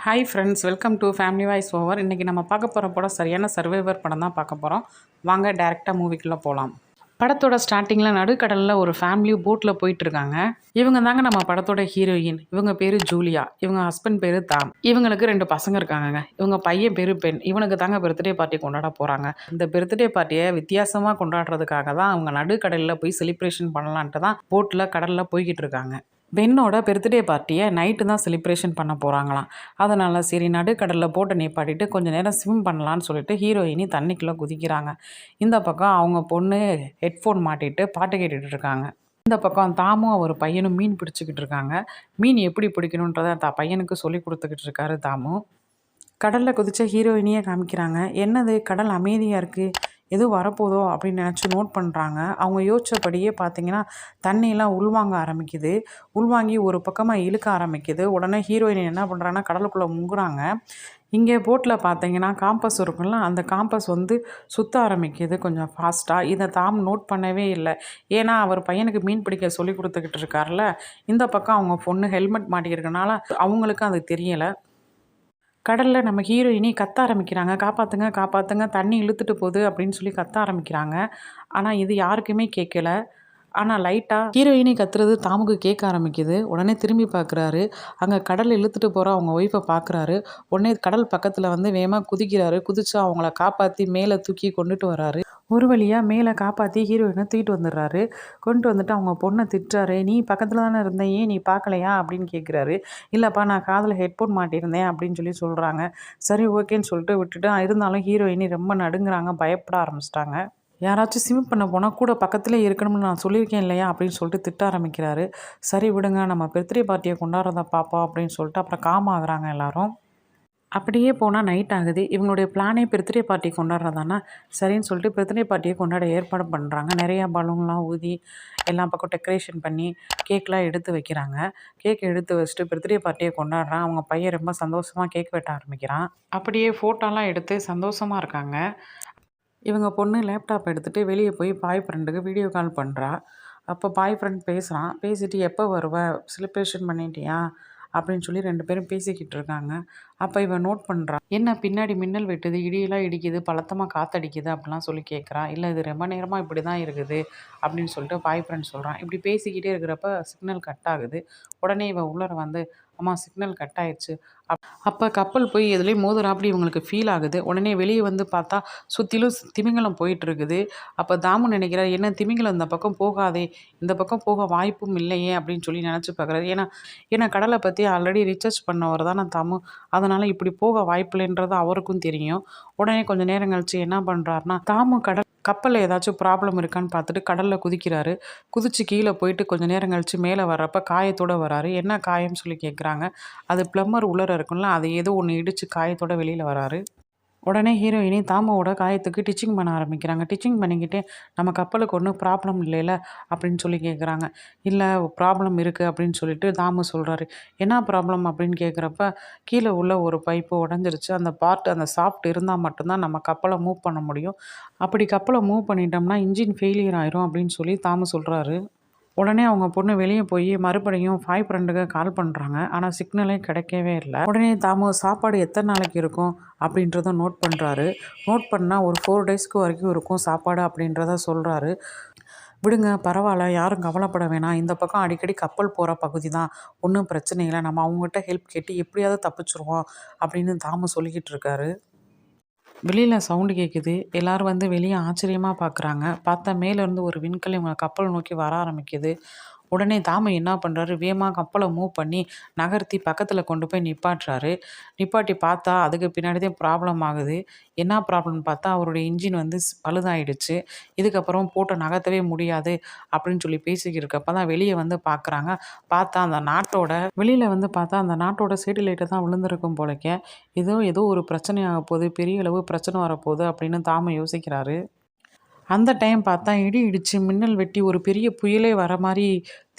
Hi friends, welcome to family voice over. இன்றைக்கி நம்ம பார்க்க போகிற படம் சரியான சர்வைவர் படம் தான் பார்க்க போகிறோம். வாங்க டேரெக்டாக மூவிக்குள்ளே போகலாம். படத்தோட ஸ்டார்டிங்கில் நடுக்கடலில் ஒரு ஃபேமிலி போட்டில் போயிட்டுருக்காங்க. இவங்க தாங்க நம்ம படத்தோட ஹீரோயின். இவங்க பேர் ஜூலியா, இவங்க ஹஸ்பண்ட் பேர் தாம். இவங்களுக்கு 2 பசங்க இருக்காங்க. இவங்க பையன் பேர் பெண். இவனுக்கு தாங்க பர்த்டே பார்ட்டி கொண்டாட போகிறாங்க. இந்த பர்த்டே பார்ட்டியை வித்தியாசமாக கொண்டாடுறதுக்காக தான் அவங்க நடுக்கடலில் போய் செலிப்ரேஷன் பண்ணலான்ட்டு தான் போட்டில் கடலில் போய்கிட்டு இருக்காங்க. பெண்ணோட பர்த்டே பார்ட்டியை நைட்டு தான் செலிப்ரேஷன் பண்ண போகிறாங்களாம். அதனால் சரி நடுக்கடலில் போட்டை நிப்பாட்டிட்டு கொஞ்சம் நேரம் ஸ்விம் பண்ணலான்னு சொல்லிட்டு ஹீரோயினி தண்ணிக்குள்ளே குதிக்கிறாங்க. இந்த பக்கம் அவங்க பொண்ணு ஹெட்ஃபோன் மாட்டிட்டு பாட்டு கேட்டுட்டு இருக்காங்க. இந்த பக்கம் தாமும் அவர் பையனும் மீன் பிடிச்சிக்கிட்டு இருக்காங்க. மீன் எப்படி பிடிக்கணுன்றதை பையனுக்கு சொல்லி கொடுத்துக்கிட்டு இருக்காரு தாமு. கடலில் குதிச்ச ஹீரோயினியே காமிக்கிறாங்க. என்னது கடல் அமைதியாக இருக்குது, எதுவும் வரப்போதோ அப்படின்னு நினச்சி நோட் பண்ணுறாங்க. அவங்க யோசிச்சபடியே பார்த்தீங்கன்னா தண்ணியெலாம் உள்வாங்க ஆரம்பிக்குது. உள்வாங்கி ஒரு பக்கமாக இழுக்க ஆரம்பிக்குது. உடனே ஹீரோயின் என்ன பண்ணுறாங்கன்னா கடலுக்குள்ளே முங்குறாங்க. இங்கே போட்டில் பார்த்தீங்கன்னா காம்பஸ் இருக்கும்ல, அந்த காம்பஸ் சுற்ற ஆரம்பிக்குது கொஞ்சம் ஃபாஸ்ட்டாக. இதை தாம் நோட் பண்ணவே இல்லை. ஏன்னா அவர் பையனுக்கு மீன் பிடிக்க சொல்லி கொடுத்துக்கிட்டு இருக்கார்ல. இந்த பக்கம் அவங்க பொண்ணு ஹெல்மெட் மாட்டிக்கிறதுனால அவங்களுக்கு அது தெரியலை. கடலில் நம்ம ஹீரோயினி கத்த ஆரம்பிக்கிறாங்க. காப்பாற்றுங்க காப்பாற்றுங்க, தண்ணி இழுத்துட்டு போகுது அப்படின்னு சொல்லி கத்த ஆரம்பிக்கிறாங்க. ஆனால் இது யாருக்குமே கேட்கல. ஆனால் லைட்டாக ஹீரோயினி கத்துறது தாமுக்கு கேட்க ஆரம்பிக்குது. உடனே திரும்பி பார்க்குறாரு. அங்கே கடல் இழுத்துட்டு போகிற அவங்க ஒய்ஃபை பார்க்குறாரு. உடனே கடல் பக்கத்தில் வேகமாக குதிக்கிறாரு. குதித்து அவங்கள காப்பாற்றி மேலே தூக்கி கொண்டுட்டு வராரு. ஒரு வழியாக மேலே காப்பாற்றி ஹீரோயினை தூக்கிட்டு வந்துடுறாரு. கொண்டு வந்துட்டு அவங்க பொண்ணை திட்டுறாரு. நீ பக்கத்தில் தானே இருந்தேன், ஏன் நீ பார்க்கலையா அப்படின்னு கேட்குறாரு. இல்லைப்பா, நான் காதில் ஹெட்ஃபோன் மாட்டியிருந்தேன் அப்படின்னு சொல்கிறாங்க. சரி ஓகேன்னு சொல்லிட்டு விட்டுட்டு இருந்தாலும் ஹீரோயினி ரொம்ப நடுங்குறாங்க, பயப்பட ஆரம்பிச்சிட்டாங்க. யாராச்சும் ஸ்விம் பண்ண போனால் கூட பக்கத்துலேயே இருக்கணும்னு நான் சொல்லியிருக்கேன் இல்லையா அப்படின்னு சொல்லிட்டு திட்ட ஆரம்பிக்கிறாரு. சரி விடுங்க, நம்ம பர்த்டே பார்ட்டியை கொண்டாடுறத பார்ப்போம் அப்படின்னு சொல்லிட்டு அப்புறம் காம் ஆகுறாங்க எல்லாரும். அப்படியே போனால் நைட் ஆகுது. இவங்களுடைய பிளானே பர்த்டே பார்ட்டி கொண்டாடுறதானா. சரின்னு சொல்லிட்டு பர்த்டே பார்ட்டியை கொண்டாட ஏற்பாடு பண்ணுறாங்க. நிறையா பலூன்லாம் ஊதி எல்லா பக்கம் டெக்கரேஷன் பண்ணி கேக்லாம் எடுத்து வைக்கிறாங்க. கேக் எடுத்து வச்சுட்டு பர்த்டே பார்ட்டியை கொண்டாடுறான். அவங்க பையன் ரொம்ப சந்தோஷமாக கேக் வெட்ட ஆரம்பிக்கிறான். அப்படியே ஃபோட்டோலாம் எடுத்து சந்தோஷமாக இருக்காங்க. இவங்க பொண்ணு லேப்டாப் எடுத்துகிட்டு வெளியே போய் பாய் ஃப்ரெண்டுக்கு வீடியோ கால் பண்ணுறா. அப்போ பாய் ஃப்ரெண்ட் பேசுகிறான். பேசிட்டு எப்போ வருவ, செலிப்ரேஷன் பண்ணிட்டியா அப்படின்னு சொல்லி 2 பேரும் பேசிக்கிட்டு இருக்காங்க. அப்போ இவன் நோட் பண்ணுறான். என்ன பின்னாடி மின்னல் வெட்டுது, இடியெல்லாம் இடிக்குது, பலத்தமாக காற்றடிக்குது அப்படிலாம் சொல்லி கேட்குறான். இல்லை இது ரொம்ப நேரமாக இப்படி தான் இருக்குது அப்படின்னு சொல்லிட்டு பாய் ஃப்ரெண்ட் சொல்கிறான். இப்படி பேசிக்கிட்டே இருக்கிறப்ப சிக்னல் கட் ஆகுது. உடனே இவன் உள்ளர அம்மா சிக்னல் கட் ஆயிடுச்சு. அப்போ கப்பல் போய் எதுலேயும் மோதுறாப்படி இவங்களுக்கு ஃபீல் ஆகுது. உடனே வெளியே பார்த்தா சுற்றிலும் திமிங்கலம் போயிட்டுருக்குது. அப்போ தாமு நினைக்கிறார், என்ன திமிங்கலம் இந்த பக்கம் போகாதே, இந்த பக்கம் போக வாய்ப்பும் இல்லையே அப்படின்னு சொல்லி நினச்சி பார்க்குறாரு. ஏன்னா கடலை பற்றி ஆல்ரெடி ரிசர்ச் பண்ணவர் தானே தாமு. அதனால் இப்படி போக வாய்ப்பில்லைன்றது அவருக்கும் தெரியும். உடனே கொஞ்சம் நேரம் கழிச்சு என்ன பண்ணுறாருனா தாமு கப்பலில் ஏதாச்சும் ப்ராப்ளம் இருக்கான்னு பார்த்துட்டு கடலில் குதிக்கிறாரு. குதித்து கீழே போயிட்டு கொஞ்சம் நேரம் கழித்து மேலே வர்றப்ப காயத்தோடு வராரு. என்ன காயம்னு சொல்லி கேட்குறாங்க. அது ப்ளம்மர் உள்ளர இருக்கும்ல, அது ஏதோ ஒன்று இடித்து காயத்தோடு வெளியில் வராரு. உடனே ஹீரோயினி தாமுவோட காயத்துக்கு டிச்சிங் பண்ண ஆரம்பிக்கிறாங்க. டிச்சிங் பண்ணிக்கிட்டே நம்ம கப்பலுக்கு ஒன்றும் ப்ராப்ளம் இல்லைல்ல அப்படின்னு சொல்லி கேட்குறாங்க. இல்லை ப்ராப்ளம் இருக்குது அப்படின்னு சொல்லிட்டு தாமு சொல்கிறாரு. என்ன ப்ராப்ளம் அப்படின்னு கேட்குறப்ப கீழே உள்ள ஒரு பைப்பு உடஞ்சிருச்சு. அந்த அந்த சாஃப்ட் இருந்தால் மட்டும்தான் நம்ம கப்பலை மூவ் பண்ண முடியும். அப்படி கப்பலை மூவ் பண்ணிட்டோம்னா இன்ஜின் ஃபெயிலியர் ஆயிரும் அப்படின்னு சொல்லி தாமு சொல்கிறாரு. உடனே அவங்க பொண்ணு வெளியே போய் மறுபடியும் பாய் ஃப்ரெண்டுக்கு கால் பண்ணுறாங்க. ஆனால் சிக்னலே கிடைக்கவே இல்லை. உடனே தாமு சாப்பாடு எத்தனை நாளைக்கு இருக்கும் அப்படின்றத நோட் பண்ணுறாரு. நோட் பண்ணால் ஒரு 4 டேஸ்க்கு வரைக்கும் இருக்கும் சாப்பாடு அப்படின்றத சொல்கிறாரு. விடுங்க பரவாயில்ல, யாரும் கவலைப்பட வேணாம், இந்த பக்கம் அடிக்கடி கப்பல் போகிற பகுதி தான், ஒன்றும் பிரச்சனை இல்லை, நம்ம அவங்ககிட்ட ஹெல்ப் கேட்டு எப்படியாவது தப்பிச்சிருவோம் அப்படின்னு தாமு சொல்லிக்கிட்டு இருக்காரு. வெளியில் சவுண்டு கேட்குது. எல்லோரும் வெளியே ஆச்சரியமாக பார்க்குறாங்க. பார்த்தா மேலேருந்து ஒரு விண்கல் இவங்க கப்பல் நோக்கி வர ஆரம்பிக்குது. உடனே தாமு என்ன பண்ணுறாரு, வேகமாக கப்பலை மூவ் பண்ணி நகர்த்தி பக்கத்தில் கொண்டு போய் நிப்பாட்டுறாரு. நிப்பாட்டி பார்த்தா அதுக்கு பின்னாடி தான் ப்ராப்ளம் ஆகுது. என்ன ப்ராப்ளம்னு பார்த்தா அவருடைய இன்ஜின் பழுதாயிடுச்சு. இதுக்கப்புறம் போட்டு நகர்த்தவே முடியாது அப்படின்னு சொல்லி பேசிக்கிட்டு இருக்கப்போ தான் வெளியே பார்க்குறாங்க. பார்த்தா அந்த நாட்டோட வெளியில் பார்த்தா அந்த நாட்டோட சேட்டிலைட்டை தான் விழுந்திருக்கும் போலக்க. ஏதோ ஒரு பிரச்சனை ஆக போகுது, பெரிய அளவு பிரச்சனை வரப்போகுது அப்படின்னு தாமு யோசிக்கிறாரு. அந்த டைம் பார்த்தா இடி இடித்து மின்னல் வெட்டி ஒரு பெரிய புயலே வர மாதிரி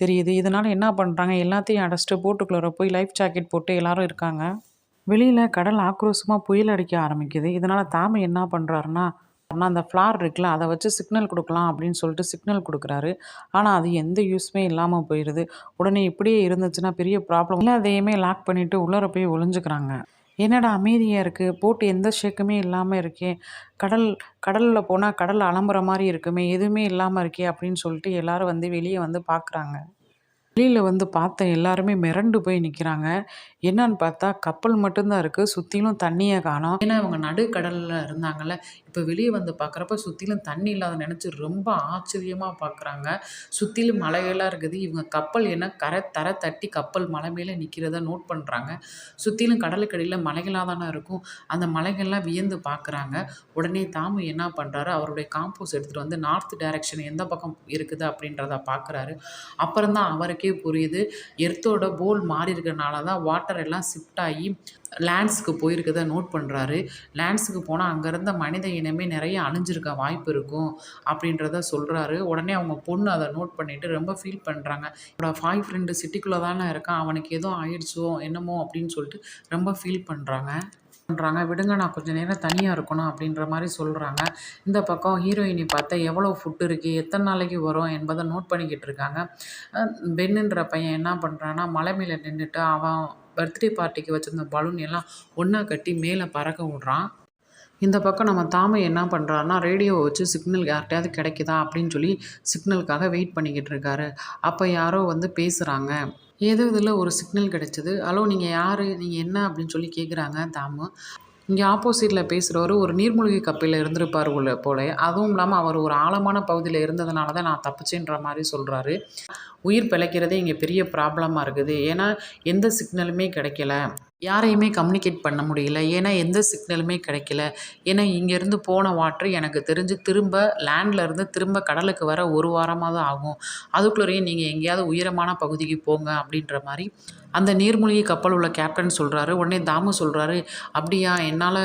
தெரியுது. இதனால் என்ன பண்ணுறாங்க, எல்லாத்தையும் அடைச்சிட்டு போட்டுக்குள்ளே போய் லைஃப் ஜாக்கெட் போட்டு எல்லோரும் இருக்காங்க. வெளியில் கடல் ஆக்ரோஷமாக புயல் அடிக்க ஆரம்பிக்குது. இதனால் தாமு என்ன பண்ணுறாருன்னா ஆனால் அந்த ஃப்ளார் இருக்குல்ல அதை வச்சு சிக்னல் கொடுக்கலாம் அப்படின்னு சொல்லிட்டு சிக்னல் கொடுக்குறாரு. ஆனால் அது எந்த யூஸுமே இல்லாமல் போயிடுது. உடனே இப்படியே இருந்துச்சுன்னா பெரிய ப்ராப்ளம். எல்லாத்தையுமே லாக் பண்ணிவிட்டு உள்ளர போய் ஒளிஞ்சுக்கிறாங்க. என்னடா அமைதியாக இருக்குது, போட்டு எந்த ஷேக்குமே இல்லாமல் இருக்கே, கடலில் போனால் கடல் அலம்புற மாதிரி இருக்குமே, எதுவுமே இல்லாமல் இருக்கே அப்படின்னு சொல்லிட்டு எல்லாரும் வந்து வெளியே வந்து பார்க்குறாங்க. வெளியில் வந்து பார்த்த எல்லாருமே மிரண்டு போய் நிற்கிறாங்க. என்னன்னு பார்த்தா கப்பல் மட்டும்தான் இருக்குது, சுற்றிலும் தண்ணியை காணோம். ஏன்னா இவங்க நடுக்கடலில் இருந்தாங்கல்ல, இப்போ வெளியே வந்து பார்க்குறப்ப சுற்றிலும் தண்ணி இல்லாத நினச்சி ரொம்ப ஆச்சரியமாக பார்க்குறாங்க. சுற்றிலும் மலைகளாக இருக்குது. இவங்க கப்பல் என்ன தரை தட்டி கப்பல் மலை மேலே நிற்கிறத நோட் பண்ணுறாங்க. சுற்றிலும் கடலுக்கடியில் மலைகளாக தானே இருக்கும். அந்த மலைகள்லாம் வியந்து பார்க்குறாங்க. உடனே தாமு என்ன பண்ணுறாரு, அவருடைய காம்போஸ் எடுத்துகிட்டு வந்து நார்த் டைரக்ஷன் எந்த பக்கம் இருக்குது அப்படின்றத பார்க்குறாரு. அப்புறம் தான் அவருக்கே புரியுது, எர்த்தோட போல் மாறி இருக்கிறனால தான் வாட்டர் எல்லாம் ஷிஃப்ட் ஆகி லேண்ட்ஸுக்கு போயிருக்கதை நோட் பண்ணுறாரு. லேண்ட்ஸுக்கு போனால் அங்கே இருந்த மனித இனமே நிறைய அழிஞ்சிருக்க வாய்ப்பு இருக்கும் அப்படின்றத சொல்கிறாரு. உடனே அவங்க பொண்ணு அதை நோட் பண்ணிவிட்டு ரொம்ப ஃபீல் பண்ணுறாங்க. என்னோட பாய் ஃப்ரெண்டு சிட்டிக்குள்ளே தானே இருக்கான், அவனுக்கு எதுவும் ஆயிடுச்சோ என்னமோ அப்படின்னு சொல்லிட்டு ரொம்ப ஃபீல் பண்ணுறாங்க. விடுங்க, நான் கொஞ்சம் நேரம் தனியாக இருக்கணும் அப்படின்ற மாதிரி சொல்கிறாங்க. இந்த பக்கம் ஹீரோயினி பார்த்தா எவ்வளோ ஃபுட்டு இருக்குது, எத்தனை நாளைக்கு வரும் என்பதை நோட் பண்ணிக்கிட்டு இருக்காங்க. பென்னுன்ற பையன் என்ன பண்ணுறான்னா மலை மேலே நின்றுட்டு அவன் பர்த்டே பார்ட்டிக்கு வச்சுருந்த பலூன் எல்லாம் ஒன்றா கட்டி மேலே பறக்க விட்றான். இந்த பக்கம் நம்ம தாமை என்ன பண்ணுறாருனா ரேடியோ வச்சு சிக்னல் யார்கிட்டையாவது கிடைக்குதா அப்படின்னு சொல்லி சிக்னலுக்காக வெயிட் பண்ணிக்கிட்டு இருக்காரு. அப்போ யாரோ வந்து பேசுகிறாங்க. ஏதோ இதில் ஒரு சிக்னல் கிடைச்சிது. ஹலோ, நீங்கள் யார், நீங்கள் என்ன அப்படின்னு சொல்லி கேட்குறாங்க தாமு. இங்கே ஆப்போசிட்டில் பேசுகிறவர் ஒரு நீர்மூழ்கி கப்பலில் இருந்திருப்பார் போல. அதுவும் இல்லாமல் அவர் ஒரு ஆழமான பகுதியில் இருந்ததுனால தான் நான் தப்பிச்சேன்ற மாதிரி சொல்கிறாரு. உயிர் பிழைக்கிறதே இங்கே பெரிய ப்ராப்ளமாக இருக்குது. ஏன்னா எந்த சிக்னலுமே கிடைக்கல, யாரையுமே கம்யூனிகேட் பண்ண முடியல. ஏன்னா எந்த சிக்னலுமே கிடைக்கல. ஏன்னா இங்கேருந்து போன வாட்ரு எனக்கு தெரிஞ்சு திரும்ப லேண்ட்லேருந்து திரும்ப கடலுக்கு வர 1 வாரமாக தான் ஆகும். அதுக்குள்ளேயும் நீங்கள் எங்கேயாவது உயரமான பகுதிக்கு போங்க அப்படின்ற மாதிரி அந்த நீர்மூழ்கி கப்பல் உள்ள கேப்டன் சொல்கிறாரு. உடனே தாமு சொல்கிறாரு, அப்படியா, என்னால்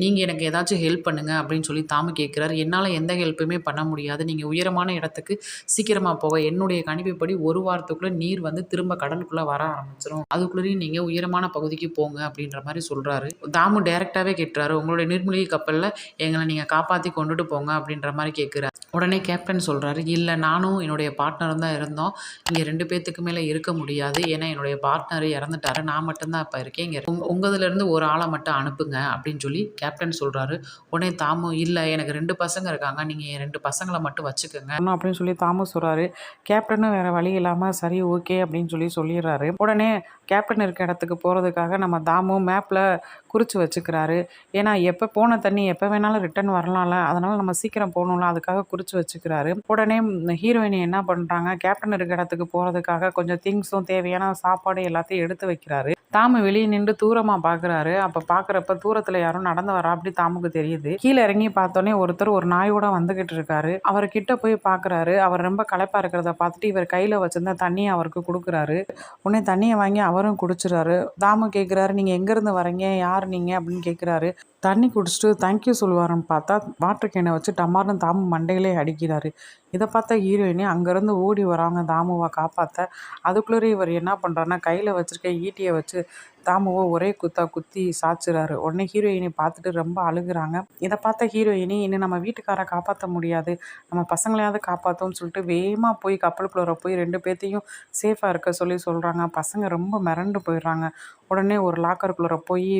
நீங்கள் எனக்கு ஏதாச்சும் ஹெல்ப் பண்ணுங்கள் அப்படின்னு சொல்லி தாமு கேட்குறாரு. என்னால் எந்த ஹெல்ப்புமே பண்ண முடியாது. நீங்கள் உயரமான இடத்துக்கு சீக்கிரமாக போக, என்னுடைய கணிப்புப்படி 1 வாரத்துக்குள்ளே நீர் வந்து திரும்ப கடலுக்குள்ளே வர ஆரம்பிச்சிடும். அதுக்குள்ளேயும் நீங்கள் உயரமான பகுதிக்கு போங்க அப்படின்ற மாதிரி சொல்கிறாரு. தாமு டைரெக்டாகவே கேட்டுறாரு, உங்களுடைய நீர்மூழ்கி கப்பலில் எங்களை நீங்கள் காப்பாற்றி கொண்டுட்டு போங்க அப்படின்ற மாதிரி கேட்குறாரு. உடனே கேப்டன் சொல்கிறாரு, இல்லை, நானும் என்னுடைய பார்ட்னரும் தான் இருந்தோம். இங்கே 2 பேர்த்துக்கு மேலே இருக்க முடியாது. ஏன்னா என்னுடைய பார்ட்னர் இறந்துட்டாரு, நான் மட்டும்தான் இப்போ இருக்கேன். இங்கே உங்களதுலேருந்து ஒரு ஆளை மட்டும் அனுப்புங்க அப்படின்னு சொல்லி கேப்டன் சொல்கிறாரு. உடனே தாமு, இல்லை, எனக்கு 2 பசங்க இருக்காங்க, நீங்கள் என் 2 பசங்களை மட்டும் வச்சுக்கோங்க அப்படின்னு சொல்லி தாமு சொல்கிறாரு. கேப்டனும் வேறு வழி இல்லாமல் சரி ஓகே அப்படின்னு சொல்லி சொல்லிடுறாரு. உடனே கேப்டன் இருக்க இடத்துக்கு போகிறதுக்காக நம்ம தாமு மேப்பில் குறித்து வச்சுக்கிறாரு. ஏன்னா எப்போ போன தண்ணி எப்போ வேணாலும் ரிட்டர்ன் வரலாம்ல, அதனால் நம்ம சீக்கிரம் போகணும்ல, அதுக்காக குறித்து வச்சுக்கிறாரு. உடனே ஹீரோயினி என்ன பண்ணுறாங்க, கேப்டன் இருக்க இடத்துக்கு போகிறதுக்காக கொஞ்சம் திங்ஸும் தேவையான சாப்பாடு எல்லாத்தையும் எடுத்து வைக்கிறாரு. தாமு வெளியே நின்று தூரமாக பார்க்குறாரு. அப்போ பார்க்குறப்ப தூரத்தில் யாரும் நடந்து வரா அப்படி தாமுக்கு தெரியுது. கீழே இறங்கி பார்த்தோன்னே ஒருத்தர் ஒரு நாயோட வந்துக்கிட்டு இருக்காரு. அவர்கிட்ட போய் பார்க்குறாரு. அவர் ரொம்ப களைப்பாக இருக்கிறத பார்த்துட்டு இவர் கையில் வச்சிருந்த தண்ணியை அவருக்கு கொடுக்குறாரு. உடனே தண்ணியை வாங்கி அவரும் குடிச்சிடாரு. தாமு கேட்குறாரு, நீங்கள் எங்கேருந்து வரீங்க, யார் நீங்கள் அப்படின்னு கேட்குறாரு. தண்ணி குடிச்சிட்டு தேங்க்யூ சொல்லுவாருன்னு பார்த்தா வாட்டர் கேனை வச்சு டம்மார்னு தாமு மண்டையிலே அடிக்கிறாரு. இதை பார்த்தா ஹீரோயினி அங்கேருந்து ஓடி வராங்க தாமுவை காப்பாற்ற. அதுக்குள்ளே இவர் என்ன பண்ணுறாருன்னா கையில் வச்சுருக்க ஈட்டியை வச்சு தாமுவை ஒரே குத்தி சாய்ச்சிறாரு. உடனே ஹீரோயினி பார்த்துட்டு ரொம்ப அழுகுறாங்க. இதை பார்த்த ஹீரோயினி, இன்னும் நம்ம வீட்டுக்காரை காப்பாற்ற முடியாது, நம்ம பசங்களையாவது காப்பாற்றோன்னு சொல்லிட்டு வேகமாக போய் கப்பலுக்குள்ளே போய் 2 பேர்த்தையும் சேஃபாக இருக்க சொல்கிறாங்க. பசங்க ரொம்ப மிரண்டு போயிடுறாங்க. உடனே ஒரு லாக்கருக்குள்ளே போய்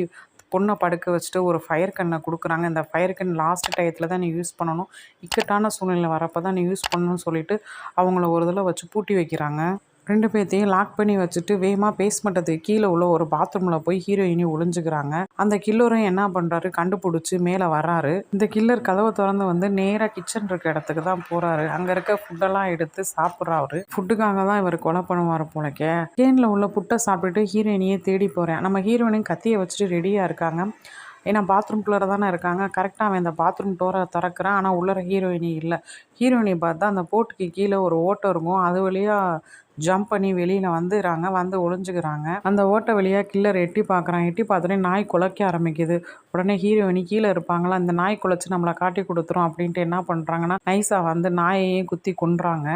பொண்ணை படுக்க வச்சுட்டு ஒரு ஃபயர் கன்னை கொடுக்குறாங்க. இந்த ஃபயர் கன் லாஸ்ட் டயத்தில் தான் நீ யூஸ் பண்ணணும், இக்கட்டான சூழ்நிலை வரப்போ தான் நீ யூஸ் பண்ணணும்னு சொல்லிட்டு அவங்கள ஒரு இதில் வச்சு பூட்டி வைக்கிறாங்க. 2 பேர்த்தையும் லாக் பண்ணி வச்சுட்டு வேகமாக பேஸ்மெண்ட்டத்துக்கு கீழே உள்ள ஒரு பாத்ரூமில் போய் ஹீரோயினி ஒளிஞ்சுக்கிறாங்க. அந்த கில்லரும் என்ன பண்ணுறாரு, கண்டுபிடிச்சி மேலே வராரு. இந்த கில்லர் கதவை திறந்து வந்து நேராக கிச்சன் இருக்க இடத்துக்கு தான் போகிறாரு. அங்கே இருக்க ஃபுட்டெல்லாம் எடுத்து சாப்பிட்றாரு. ஃபுட்டுக்காக தான் இவர் கொலை பண்ணுவார் போலக்கே. கேனில் உள்ள புட்டை சாப்பிட்டுட்டு ஹீரோயினியே தேடி போகிறேன். நம்ம ஹீரோயினியும் கத்தியை வச்சுட்டு ரெடியாக இருக்காங்க. ஏன்னா பாத்ரூம்குள்ளே தானே இருக்காங்க. கரெக்டாக அவன் அந்த பாத்ரூம் டோரை திறக்கிறான். ஆனால் உள்ளர ஹீரோயினி இல்லை. ஹீரோயினி பார்த்தா அந்த போட்டுக்கு கீழே ஒரு ஓட்டம் இருக்கும். அது வழியாக ஜம்ப் பண்ணி வெளியில் வந்து ஒளிஞ்சுக்கிறாங்க. அந்த ஓட்டை வழியாக கில்லர் எட்டி பார்க்குறான். எட்டி பார்த்தோன்னே நாய் குலைக்க ஆரம்பிக்குது. உடனே ஹீரோயினி கீழே இருப்பாங்களா, அந்த நாய் குலைச்சி நம்மளை காட்டி கொடுத்துரும் அப்படின்ட்டு என்ன பண்ணுறாங்கன்னா நைஸாக வந்து நாயையும் குத்தி கொன்றாங்க.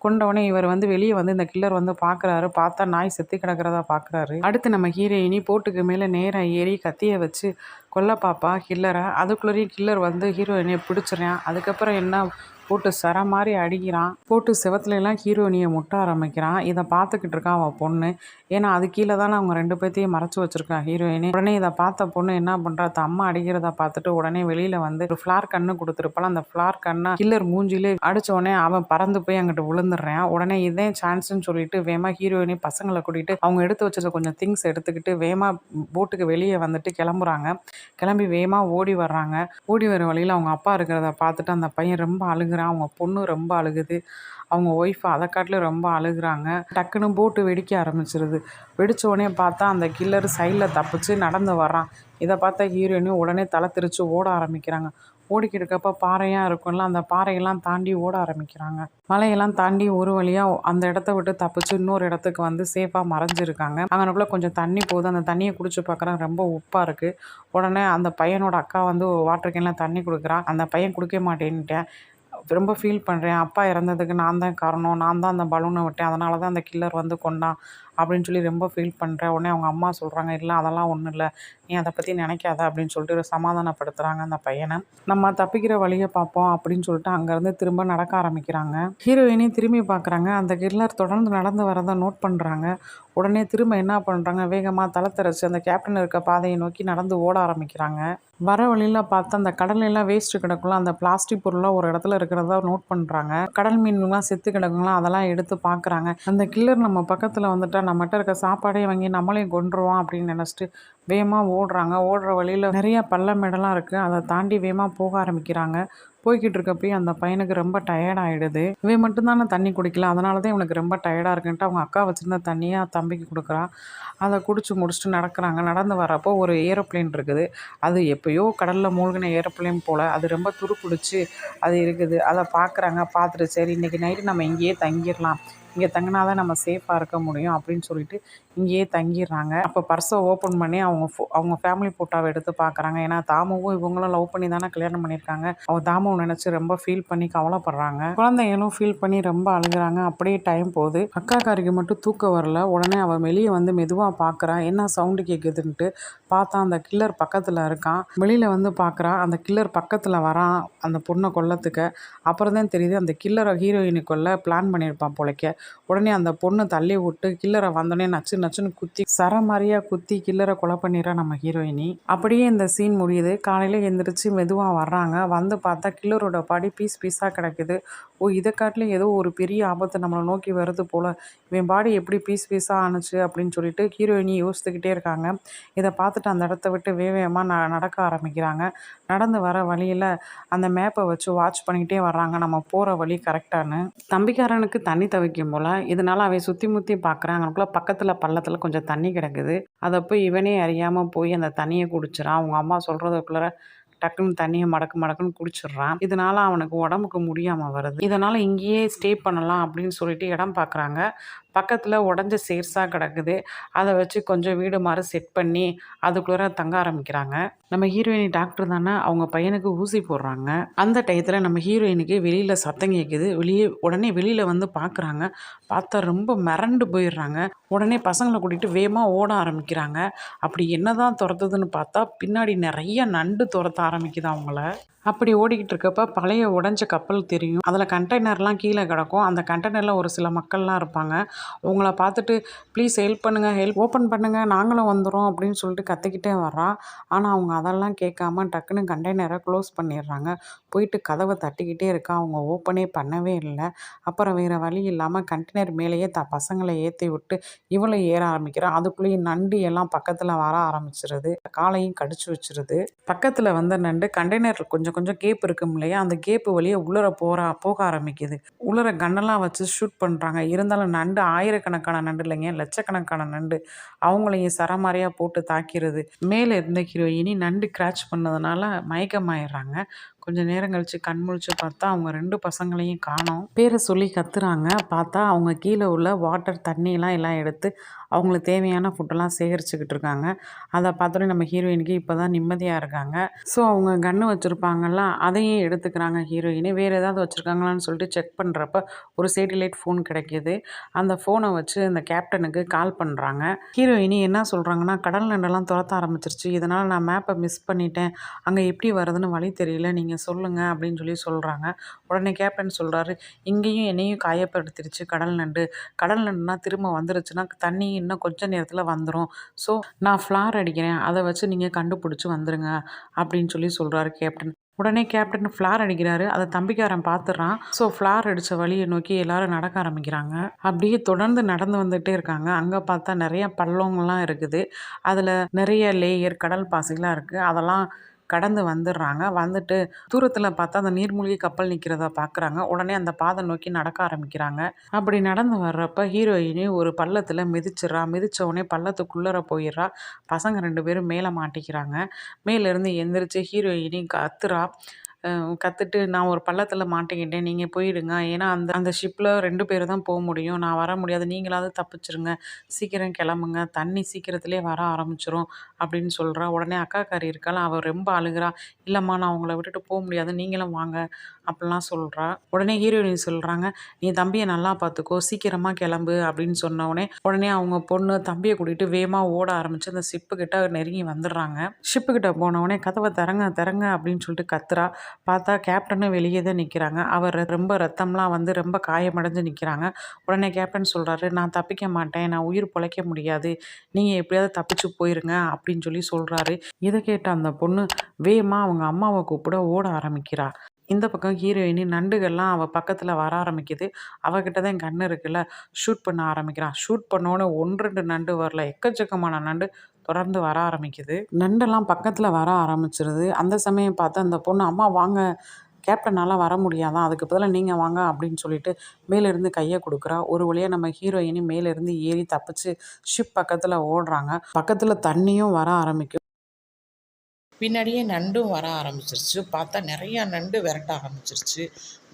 கொண்டவொடனே இவர் வந்து வெளியே வந்து இந்த கில்லர் வந்து பார்க்குறாரு. பார்த்தா நாய் செத்து கிடக்கிறதா பார்க்குறாரு. அடுத்து நம்ம ஹீரோயினி போட்டுக்கு மேலே நேராக ஏறி கத்தியை வச்சு கொல்ல பாப்பா கில்லரை. அதுக்குள்ளேயும் கில்லர் வந்து ஹீரோயினியை பிடிச்சிடுறான். அதுக்கப்புறம் என்ன போட்டு சர மாதிரி அடிக்கிறான். போட்டு செவத்துலலாம் ஹீரோயினியை முட்ட ஆரம்பிக்கிறான். இதை பார்த்துக்கிட்டு இருக்கான் அவன் பொண்ணு. ஏன்னா அது கீழே தானே அவங்க 2 பேர்த்தையும் மறைச்சி வச்சிருக்கான் ஹீரோயினி. உடனே இதை பார்த்த பொண்ணு என்ன பண்ணுறா, அம்மா அடிக்கிறத பார்த்துட்டு உடனே வெளியில் வந்து ஒரு ஃப்ளார் கண்ணு கொடுத்துருப்பாள். அந்த ஃப்ளார் கண்ணை கில்லர் மூஞ்சிலே அடித்த உடனே அவன் பறந்து போய் அங்கிட்டு விழுந்துடுறான். உடனே இதே சான்ஸ்ன்னு சொல்லிட்டு வேமா ஹீரோயினி பசங்களை கூட்டிகிட்டு அவங்க எடுத்து வச்சத கொஞ்சம் திங்ஸ் எடுத்துக்கிட்டு வேமா போட்டுக்கு வெளியே வந்துட்டு கிளம்புறாங்க. கிளம்பி வேமா ஓடி வர்றாங்க. ஓடி வர வழியில் அவங்க அப்பா இருக்கிறத பார்த்துட்டு அந்த பையன் ரொம்ப அழுகுறான். அவங்க பொண்ணு ரொம்ப அழுகுது. அவங்க ஒய்ஃப் அதை காட்டிலும் ரொம்ப அழுகுறாங்க. டக்குன்னு போட்டு வெடிக்க ஆரம்பிச்சிருது. வெடித்த உடனே பார்த்தா அந்த கில்லர் சைடில் தப்பிச்சு நடந்து வர்றான். இதை பார்த்தா ஹீரோயினும் உடனே தலை திரிச்சு ஓட ஆரம்பிக்கிறாங்க. ஓடிக்கிட்டு இருக்கப்ப பாறையாக இருக்கும்ல, அந்த பாறையெல்லாம் தாண்டி ஓட ஆரம்பிக்கிறாங்க. மலையெல்லாம் தாண்டி ஒரு வழியாக அந்த இடத்த விட்டு தப்பிச்சு இன்னொரு இடத்துக்கு வந்து சேஃபாக மறைஞ்சிருக்காங்க. அங்கனக்குள்ளே கொஞ்சம் தண்ணி போகுது. அந்த தண்ணியை குடிச்சு பார்க்குறாங்க, ரொம்ப உப்பாக இருக்குது. உடனே அந்த பையனோட அக்கா வந்து வாட்டர் கேனில் தண்ணி கொடுக்குறான். அந்த பையன் குடிக்க மாட்டேன்ட்டேன், ரொம்ப ஃபீல் பண்ணுறேன், அப்பா இறந்ததுக்கு நான் தான் காரணம், நான் தான் அந்த பலூனை விட்டேன், அதனால தான் அந்த கில்லர் வந்து கொண்டான் அப்படின்னு சொல்லி ரொம்ப ஃபீல் பண்ணுறேன். உடனே அவங்க அம்மா சொல்கிறாங்க, இல்லை அதெல்லாம் ஒன்றும் இல்லை, நீ அதை பற்றி நினைக்காத அப்படின்னு சொல்லிட்டு சமாதானப்படுத்துகிறாங்க அந்த பையனை. நம்ம தப்பிக்கிற வழியை பார்ப்போம் அப்படின்னு சொல்லிட்டு அங்கேருந்து திரும்ப நடக்க ஆரம்பிக்கிறாங்க. ஹீரோயினி திரும்பி பார்க்குறாங்க. அந்த கில்லர் தொடர்ந்து நடந்து வரதை நோட் பண்ணுறாங்க. உடனே திரும்ப என்ன பண்ணுறாங்க, வேகமாக தலை தெறிச்சு அந்த கேப்டன் இருக்க பாதையை நோக்கி நடந்து ஓட ஆரம்பிக்கிறாங்க. வர வழியில் பார்த்தா அந்த கடலெல்லாம் வேஸ்ட்டு கிடக்கும்ல, அந்த பிளாஸ்டிக் பொருளாக ஒரு இடத்துல இருக்கிறதா நோட் பண்ணுறாங்க. கடல் மீன்லாம் செத்து கிடக்குங்களா, அதெல்லாம் எடுத்து பார்க்குறாங்க. அந்த கில்லர் நம்ம பக்கத்தில் வந்துட்டா நம்மகிட்ட இருக்க சாப்பாடே வாங்கி நம்மளையும் கொன்றுவான் அப்படின்னு நினச்சிட்டு வேகமாக ஓடுறாங்க. ஓடுற வழியில் நிறைய பள்ளம் மேடெல்லாம் இருக்குது. அதை தாண்டி வேகமாக போக ஆரம்பிக்கிறாங்க. போய்கிட்டு இருக்கப்பயே அந்த பையனுக்கு ரொம்ப டயர்ட் ஆகிடுது. இவன் மட்டும்தானே தண்ணி குடிக்கல, அதனால தான் இவனுக்கு ரொம்ப டயர்டாக இருக்குன்ட்டு அவங்க அக்கா வச்சுருந்த தண்ணியை தம்பிக்கு கொடுக்குறான். அதை குடிச்சு முடிச்சுட்டு நடக்கிறாங்க. நடந்து வரப்போ ஒரு ஏரோப்ளேன் இருக்குது. அது எப்போயோ கடலில் மூழ்கின ஏரோப்ளேன் போல். அது ரொம்ப துருப்பிடிச்சு அது இருக்குது. அதை பார்க்குறாங்க. பார்த்துட்டு சரி இன்றைக்கி நைட்டு நம்ம இங்கேயே தங்கிடலாம், இங்கே தங்கினா தான் நம்ம சேஃபாக இருக்க முடியும் அப்படின்னு சொல்லிட்டு இங்கேயே தங்கிடுறாங்க. அப்போ பர்ஸை ஓப்பன் பண்ணி அவங்க ஃபேமிலி ஃபோட்டோவை எடுத்து பார்க்குறாங்க. ஏன்னா தாமுவும் இவங்களும் லவ் பண்ணி தானே கல்யாணம் பண்ணியிருக்காங்க. அவங்க தாமுவை நினச்சி ரொம்ப ஃபீல் பண்ணி கவலைப்படுறாங்க. குழந்தைங்களும் ஃபீல் பண்ணி ரொம்ப அழுகுறாங்க. அப்படியே டைம் போகுது. அக்காக்காரிக்கு மட்டும் தூக்கம் வரல. உடனே அவள் வெளியே வந்து மெதுவாக பார்க்குறான், என்ன சவுண்டு கேட்குதுன்ட்டு. பார்த்தா அந்த கில்லர் பக்கத்தில் இருக்கான். வெளியில் வந்து பார்க்குறான், அந்த கில்லர் பக்கத்தில் வரான் அந்த பொண்ணை கொல்லத்துக்கு. அப்புறம் தான் தெரியுது அந்த கில்லரை ஹீரோயினி கொல்ல பிளான் பண்ணியிருப்பான் போலைக்க. உடனே அந்த பொண்ணு தள்ளி விட்டு கில்லரை வந்தோடனே நச்சு நச்சுன்னு குத்தி சரமாரியாக குத்தி கில்லரை கொலை பண்ணிடுறா நம்ம ஹீரோயினி. அப்படியே இந்த சீன் முடியுது. காலையில் எழுந்திரிச்சு மெதுவாக வர்றாங்க. வந்து பார்த்தா கில்லரோட பாடி பீஸ் பீஸாக கிடக்குது. ஓ, இதை காட்டிலும் ஏதோ ஒரு பெரிய ஆபத்து நம்மளை நோக்கி வருது போல், இவன் பாடி எப்படி பீஸ் பீஸாக ஆணுச்சு அப்படின்னு சொல்லிட்டு ஹீரோயினி யோசித்துக்கிட்டே இருக்காங்க. இதை பார்த்துட்டு அந்த இடத்த விட்டு வேகமாக நடக்க ஆரம்பிக்கிறாங்க. நடந்து வர வழியில் அந்த மேப்பை வச்சு வாட்ச் பண்ணிக்கிட்டே வர்றாங்க, நம்ம போகிற வழி கரெக்டானு. தம்பிக்காரனுக்கு தண்ணி தவிக்கும் போல், இதனால் அவன் சுற்றி முற்றி பார்க்குறான். அவனுக்குள்ள பக்கத்தில் பள்ளத்தில் கொஞ்சம் தண்ணி கிடக்குது. அதை போய் இவனே அறியாமல் போய் அந்த தண்ணியை குடிச்சிடான். அவங்க அம்மா சொல்கிறதுக்குள்ளே டக்குன்னு தண்ணியை மடக்கு மடக்குன்னு குடிச்சிடுறான். இதனால் அவனுக்கு உடம்புக்கு முடியாமல் வருது. இதனால் இங்கேயே ஸ்டே பண்ணலாம் அப்படின்னு சொல்லிட்டு இடம் பார்க்குறாங்க. பக்கத்தில் உடஞ்ச சேர்ஸாக கிடக்குது. அதை வச்சு கொஞ்சம் வீடு மாதிரி செட் பண்ணி அதுக்குள்ளே தங்க ஆரம்பிக்கிறாங்க. நம்ம ஹீரோயினி டாக்டர் தானே, அவங்க பையனுக்கு ஊசி போடுறாங்க. அந்த டயத்தில் நம்ம ஹீரோயினுக்கு வெளியில் சத்தம் கேட்குது. உடனே வெளியில் வந்து பார்க்குறாங்க. பார்த்தா ரொம்ப மிரண்டு போயிடுறாங்க. உடனே பசங்களை கூட்டிகிட்டு வேகமாக ஓட ஆரம்பிக்கிறாங்க. அப்படி என்ன தான் துரத்துதுன்னு பார்த்தா பின்னாடி நிறைய நண்டு துரத்த ஆரம்பிக்குது அவங்கள. அப்படி ஓடிக்கிட்டு இருக்கப்ப பழைய உடஞ்ச கப்பல் தெரியும். அதில் கண்டெய்னர்லாம் கீழே கிடக்கும். அந்த கண்டெய்னரில் ஒரு சில மக்கள்லாம் இருப்பாங்க. உங்களை பார்த்துட்டு ப்ளீஸ் ஹெல்ப் பண்ணுங்கள், ஹெல்ப் ஓப்பன் பண்ணுங்கள், நாங்களும் வந்துடும் அப்படின்னு சொல்லிட்டு கத்திக்கிட்டே வர்றான். ஆனால் அவங்க அதெல்லாம் கேட்காம டக்குன்னு கண்டெய்னரை க்ளோஸ் பண்ணிடுறாங்க. போயிட்டு கதவை தட்டிக்கிட்டே இருக்கா. அவங்க ஓப்பனே பண்ணவே இல்லை. அப்புறம் வேறு வழி இல்லாமல் கண்டெய்னர் மேலேயே பசங்களை ஏற்றி விட்டு இவளை ஏற ஆரம்பிக்கிறான். அதுக்குள்ளேயே நண்டு எல்லாம் பக்கத்தில் வர ஆரம்பிச்சிருது. காலையும் கடிச்சு வச்சிருது. பக்கத்தில் வந்த நண்டு கண்டெய்னர் கொஞ்சம் கொஞ்சம் கேப் இருக்கும் இல்லையா, அந்த கேப்பு வழியே உள்ளர போக ஆரம்பிக்குது. உள்ளர கன்னெல்லாம் வச்சு ஷூட் பண்ணுறாங்க. இருந்தாலும் நண்டு ஆயிரக்கணக்கான நண்டு இல்லைங்க, லட்சக்கணக்கான நண்டு அவங்களையும் சரமாரியாக போட்டு தாக்கிறது. மேலே இருந்த ஹீரோயினி நண்டு கிராச் பண்ணதுனால மயக்கமாயிடுறாங்க. கொஞ்சம் நேரம் கழித்து கண் முழிச்சு பார்த்தா அவங்க 2 பசங்களையும் காணோம். பேரை சொல்லி கத்துறாங்க. பார்த்தா அவங்க கீழே உள்ள வாட்டர் தண்ணியெல்லாம் எல்லாம் எடுத்து அவங்களுக்கு தேவையான ஃபுட்டெல்லாம் சேகரிச்சுக்கிட்டு இருக்காங்க. அதை பார்த்தோன்னே நம்ம ஹீரோயினுக்கு இப்போ தான் நிம்மதியாக இருக்காங்க. ஸோ அவங்க கன்று வச்சுருப்பாங்கல்ல, அதையும் எடுத்துக்கிறாங்க ஹீரோயினு. வேறு ஏதாவது வச்சுருக்காங்களான்னு சொல்லிட்டு செக் பண்ணுறப்ப ஒரு சேட்டிலைட் ஃபோன் கிடைக்கிது. அந்த ஃபோனை வச்சு அந்த கேப்டனுக்கு கால் பண்ணுறாங்க. ஹீரோயினி என்ன சொல்கிறாங்கன்னா, கடல் நண்டெல்லாம் துரத்த ஆரம்பிச்சிருச்சு. இதனால் நான் மேப்பை மிஸ் பண்ணிட்டேன். அங்கே எப்படி வரதுன்னு வழி தெரியல. நீங்கள் சொல்லுங்கள் அப்படின்னு சொல்லி சொல்கிறாங்க. உடனே கேப்டன் சொல்கிறாரு, இங்கேயும் என்னையும் காயப்படுத்திருச்சு கடல் நண்டு. கடல் நண்டுனா திரும்ப வந்துருச்சுன்னா தண்ணி இன்னும் கொஞ்ச நேரத்தில் வந்துடும். ஸோ நான் ஃப்ளார் அடிக்கிறேன். அதை வச்சு நீங்கள் கண்டுபிடிச்சி வந்துருங்க அப்படின்னு சொல்லி சொல்கிறாரு கேப்டன். உடனே கேப்டன் ஃப்ளார் அடிக்கிறாரு. அதை தம்பிக்காரன் பார்த்துடுறான். ஸோ ஃப்ளார் அடித்த வழியை நோக்கி எல்லாரும் நடக்க ஆரம்பிக்கிறாங்க. அப்படியே தொடர்ந்து நடந்து வந்துகிட்டே இருக்காங்க. அங்கே பார்த்தா நிறைய பள்ளங்கள்லாம் இருக்குது. அதில் நிறைய லேயர் கடல் பாசிலாம் இருக்குது. அதெல்லாம் கடந்து வந்துடுறாங்க. வந்துட்டு தூரத்தில் பார்த்தா அந்த நீர்மூழ்கி கப்பல் நிற்கிறத பார்க்குறாங்க. உடனே அந்த பாதை நோக்கி நடக்க ஆரம்பிக்கிறாங்க. அப்படி நடந்து வர்றப்ப ஹீரோயினி ஒரு பள்ளத்தில் மிதிச்சிட்றா. மிதித்த உடனே பள்ளத்துக்குள்ளே போயிடுறா. பசங்க 2 பேரும் மேலே மாட்டிக்கிறாங்க. மேலேருந்து எந்திரிச்சு ஹீரோயினி கத்துறா. கத்துட்டு, நான் ஒரு பள்ளத்தில் மாட்டிக்கிட்டேன். நீங்கள் போயிடுங்க. ஏன்னா அந்த அந்த ஷிப்பில் 2 பேர் தான் போ முடியும். நான் வர முடியாது. நீங்களாவது தப்பிச்சிருங்க. சீக்கிரம் கிளம்புங்க. தண்ணி சீக்கிரத்திலே வர ஆரம்பிச்சிரும் அப்படின்னு சொல்கிறா. உடனே அக்காக்காரி இருக்காள, அவள் ரொம்ப அழுகிறா. இல்லைம்மா நான் உங்களை விட்டுட்டு போக முடியாது. நீங்களும் வாங்க அப்படிலாம் சொல்கிறா. உடனே ஹீரோயினி சொல்கிறாங்க, நீ தம்பியை நல்லா பார்த்துக்கோ. சீக்கிரமாக கிளம்பு அப்படின்னு சொன்னோடனே உடனே அவங்க பொண்ணு தம்பியை கூட்டிகிட்டு வேகமாக ஓட ஆரம்பித்து அந்த ஷிப்புக்கிட்ட நெருங்கி வந்துடுறாங்க. ஷிப்புக்கிட்ட போனவுடனே கதவை திறங்க திறங்க அப்படின்னு சொல்லிட்டு கத்துறா. பார்த்தா கேப்டனும் வெளியே தான் நிற்கிறாங்க. அவர் ரொம்ப ரத்தம்லாம் வந்து ரொம்ப காயமடைஞ்சு நிற்கிறாங்க. உடனே கேப்டன் சொல்கிறாரு, நான் தப்பிக்க மாட்டேன். நான் உயிர் பிழைக்க முடியாது. நீங்கள் எப்படியாவது தப்பிச்சு போயிருங்க அப்படின்னு சொல்லி சொல்கிறாரு. இதை கேட்ட அந்த பொண்ணு வேகமாக அவங்க அம்மாவை கூப்பிட ஓட ஆரம்பிக்கிறா. இந்த பக்கம் ஹீரோயினி நண்டுகள்லாம் அவள் பக்கத்தில் வர ஆரம்பிக்குது. அவகிட்ட தான் கன் இருக்குல்ல, ஷூட் பண்ண ஆரம்பிக்கிறான். ஷூட் பண்ணோன்னே 1, 2 நண்டு வரல, எக்கச்சக்கமான நண்டு தொடர்ந்து வர ஆரம்பிக்குது. நண்டெல்லாம் பக்கத்தில் வர ஆரம்பிச்சிருது. அந்த சமயம் பார்த்து அந்த பொண்ணு, அம்மா வாங்க, கேப்டனால் வர முடியாதான், அதுக்கு பதிலாக நீங்கள் வாங்க அப்படின்னு சொல்லிட்டு மேலேருந்து கையை கொடுக்குறா. ஒரு வழியாக நம்ம ஹீரோயினி மேலேருந்து ஏறி தப்பிச்சு ஷிப் பக்கத்தில் ஓடுறாங்க. பக்கத்தில் தண்ணியும் வர ஆரம்பிக்கும். பின்னாடியே நண்டும் வர ஆரம்பிச்சிருச்சு. பார்த்தா நிறையா நண்டு விரட்ட ஆரம்பிச்சிருச்சு.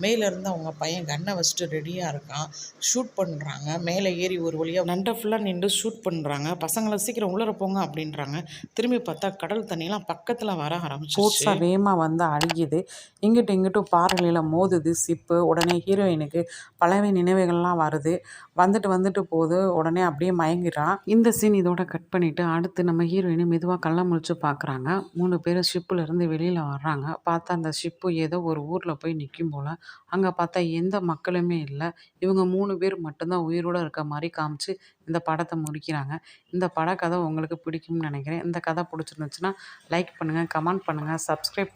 மேலேருந்து அவங்க பையன் கன்னை வச்சுட்டு ரெடியாக இருக்கான். ஷூட் பண்ணுறாங்க. மேலே ஏறி ஒரு வழியாக நண்டை ஃபுல்லாக நின்று ஷூட் பண்ணுறாங்க. பசங்களை சீக்கிரம் உள்ளர போங்க அப்படின்றாங்க. திரும்பி பார்த்தா கடல் தண்ணியெலாம் பக்கத்தில் வர ஆரம்பிச்சு ஃபோர்ஸாக வேகமாக வந்து அடிக்குது. இங்கிட்டும் பாறைகளில் மோதுது ஷிப்பு. உடனே ஹீரோயினுக்கு பழைய நினைவுகள்லாம் வருது. வந்துட்டு போகுது. உடனே அப்படியே மயங்கிடுறான். இந்த சீன் இதோட கட் பண்ணிவிட்டு அடுத்து நம்ம ஹீரோயினு மெதுவாக கண்ணை முழிச்சு பார்க்குறாங்க. 3 பேர் ஷிப்புலேருந்து வெளியில் வர்றாங்க. பார்த்தா அந்த ஷிப்பு ஏதோ ஒரு ஊரில் போய் நிற்கும் போல். அங்கே பார்த்தா எந்த மக்களுமே இல்லை. இவங்க 3 பேர் மட்டும்தான் உயிரோடு இருக்க மாதிரி காமிச்சு இந்த படத்தை முடிக்கிறாங்க. இந்த படக்கதை உங்களுக்கு பிடிக்கும்னு நினைக்கிறேன். இந்த கதை பிடிச்சிருந்துச்சுன்னா லைக் பண்ணுங்கள், கமெண்ட் பண்ணுங்கள், சப்ஸ்கிரைப்